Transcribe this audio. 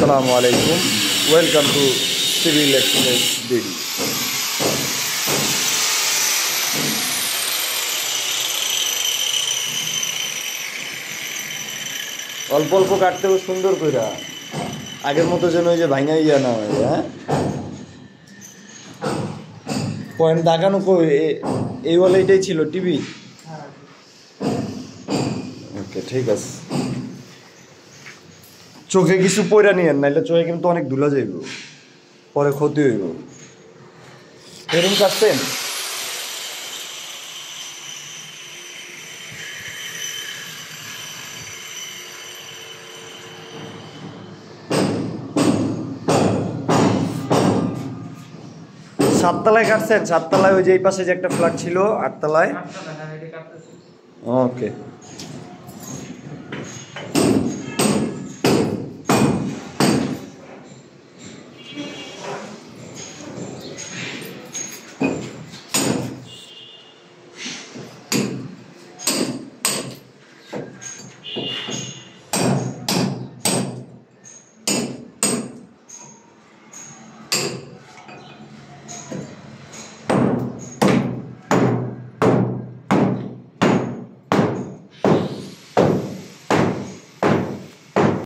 আসসালামু আলাইকুম, welcome to civil express BD. অল্প অল্প কাটতে হবে সুন্দর কইরা, আগের মতো যেন ওই যে ভাঙা ইয়া না হয়। হ্যাঁ, পয়েন্ট দাগানো কই, এই বলে এটাই ছিল টিভি। ওকে, ঠিক আছে। চোখে কিছু পয়রা নিয়েন, নাইলে চোখে কিন্তু অনেক ধুলা যাইব, পরে ক্ষতি হইব। এরকম কাটছেন? সাততলায় কাটছেন? সাততলায় ওই যে এই পাশে যে একটা ফ্ল্যাট ছিল, আটতলায়। ওকে।